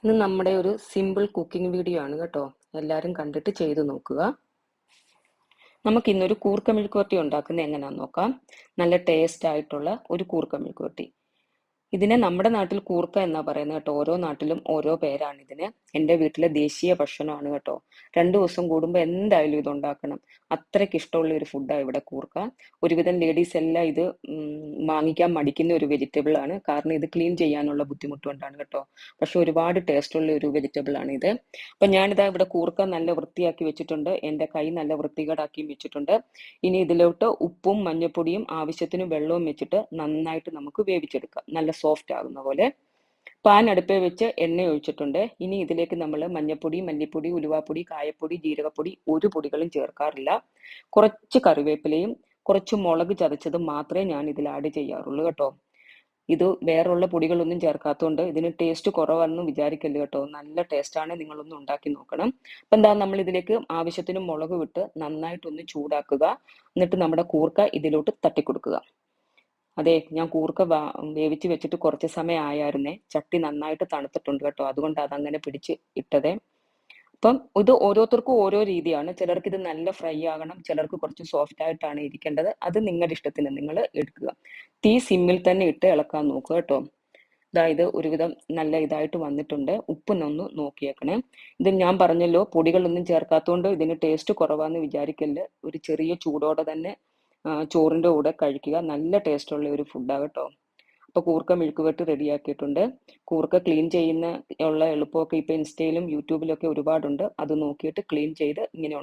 ഇന്ന് നമ്മുടെ ഒരു സിമ്പിൾ കുക്കിംഗ് വീഡിയോ ആണ് കേട്ടോ. എല്ലാവരും കണ്ടിട്ട് ചെയ്തു നോക്കുക. നമുക്ക് ഇന്നൊരു കൂർക്ക മെഴുക്കുവരട്ടി ഉണ്ടാക്കുന്നത് എങ്ങനെയാണെന്ന് നോക്കാം. നല്ല ടേസ്റ്റ് ആയിട്ടുള്ള ഒരു കൂർക്ക മെഴുക്കുവരട്ടി. ഇതിനെ നമ്മുടെ നാട്ടിൽ കൂർക്ക എന്നാ പറയുന്നത് കേട്ടോ. ഓരോ നാട്ടിലും ഓരോ പേരാണ് ഇതിന്. എൻ്റെ വീട്ടിലെ ദേശീയ ഭക്ഷണമാണ് കേട്ടോ. 2 ദിവസം കൂടുമ്പോൾ എന്തായാലും ഇത് ഉണ്ടാക്കണം. അത്രയ്ക്ക് ഇഷ്ടമുള്ള ഒരു ഫുഡാണ് ഇവിടെ കൂർക്ക. ഒരുവിധം ലേഡീസ് എല്ലാം ഇത് വാങ്ങിക്കാൻ മടിക്കുന്ന ഒരു വെജിറ്റബിൾ ആണ്. കാരണം ഇത് ക്ലീൻ ചെയ്യാനുള്ള ബുദ്ധിമുട്ട് കൊണ്ടാണ് കേട്ടോ. പക്ഷെ ഒരുപാട് ടേസ്റ്റുള്ള ഒരു വെജിറ്റബിൾ ആണ് ഇത്. അപ്പം ഞാനിതാ ഇവിടെ കൂർക്ക നല്ല വൃത്തിയാക്കി വെച്ചിട്ടുണ്ട്. എൻ്റെ കൈ നല്ല വൃത്തികേടാക്കിയും വെച്ചിട്ടുണ്ട്. ഇനി ഇതിലോട്ട് ഉപ്പും മഞ്ഞൾപ്പൊടിയും ആവശ്യത്തിന് വെള്ളവും വെച്ചിട്ട് നന്നായിട്ട് നമുക്ക് വേവിച്ചെടുക്കാം. നല്ല സോഫ്റ്റ് ആകുന്ന പോലെ. പാൻ അടുപ്പിൽ വെച്ച് എണ്ണ ഒഴിച്ചിട്ടുണ്ട്. ഇനി ഇതിലേക്ക് നമ്മൾ മഞ്ഞൾപ്പൊടി, മല്ലിപ്പൊടി, ഉലുവാപ്പൊടി, കായപ്പൊടി, ജീരകപ്പൊടി ഒരു പൊടികളും ചേർക്കാറില്ല. കുറച്ച് കറിവേപ്പിലയും കുറച്ച് മുളക് ചതച്ചതും മാത്രമേ ഞാൻ ഇതിൽ ആഡ് ചെയ്യാറുള്ളൂ കേട്ടോ. ഇത് വേറുള്ള പൊടികളൊന്നും ചേർക്കാത്തതുകൊണ്ട് ഇതിന് ടേസ്റ്റ് കുറവാണെന്ന് വിചാരിക്കല്ലോ കേട്ടോ. നല്ല ടേസ്റ്റാണ്, നിങ്ങളൊന്ന് ഉണ്ടാക്കി നോക്കണം. അപ്പം എന്താ, നമ്മൾ ഇതിലേക്ക് ആവശ്യത്തിന് മുളക് വിട്ട് നന്നായിട്ടൊന്ന് ചൂടാക്കുക. എന്നിട്ട് നമ്മുടെ കൂർക്ക ഇതിലോട്ട് തട്ടിക്കൊടുക്കുക. അതെ, ഞാൻ കൂർക്ക വേവിച്ച് വെച്ചിട്ട് കുറച്ച് സമയം ആയായിരുന്നേ. ചട്ടി നന്നായിട്ട് തണുത്തിട്ടുണ്ട് കേട്ടോ. അതുകൊണ്ട് അതങ്ങനെ പിടിച്ച് ഇട്ടതേ. അപ്പം ഇത് ഓരോരുത്തർക്കും ഓരോ രീതിയാണ്. ചിലർക്ക് ഇത് നല്ല ഫ്രൈ ആകണം, ചിലർക്ക് കുറച്ച് സോഫ്റ്റ് ആയിട്ടാണ് ഇരിക്കേണ്ടത്. അത് നിങ്ങളുടെ ഇഷ്ടത്തിന് നിങ്ങൾ എടുക്കുക. തീ സിമ്മിൽ തന്നെ ഇട്ട് ഇളക്കാൻ നോക്കുക കേട്ടോ. ഇത് ഒരുവിധം നല്ല ഇതായിട്ട് വന്നിട്ടുണ്ട്. ഉപ്പൊന്നൊന്ന് നോക്കിയേക്കണേ. ഇത് ഞാൻ പറഞ്ഞല്ലോ, പൊടികളൊന്നും ചേർക്കാത്തതുകൊണ്ട് ഇതിന് ടേസ്റ്റ് കുറവാന്ന് വിചാരിക്കല്. ഒരു ചെറിയ ചൂടോടെ തന്നെ ചോറിൻ്റെ കൂടെ കഴിക്കുക. നല്ല ടേസ്റ്റുള്ള ഒരു ഫുഡാണ് കേട്ടോ. അപ്പോൾ കൂർക്ക മെഴുക്കുവരട്ടി റെഡിയാക്കിയിട്ടുണ്ട്. കൂർക്ക ക്ലീൻ ചെയ്യുന്ന എളുപ്പമൊക്കെ ഇപ്പോൾ ഇൻസ്റ്റയിലും യൂട്യൂബിലൊക്കെ ഒരുപാടുണ്ട്. അത് നോക്കിയിട്ട് ക്ലീൻ ചെയ്ത് ഇങ്ങനെ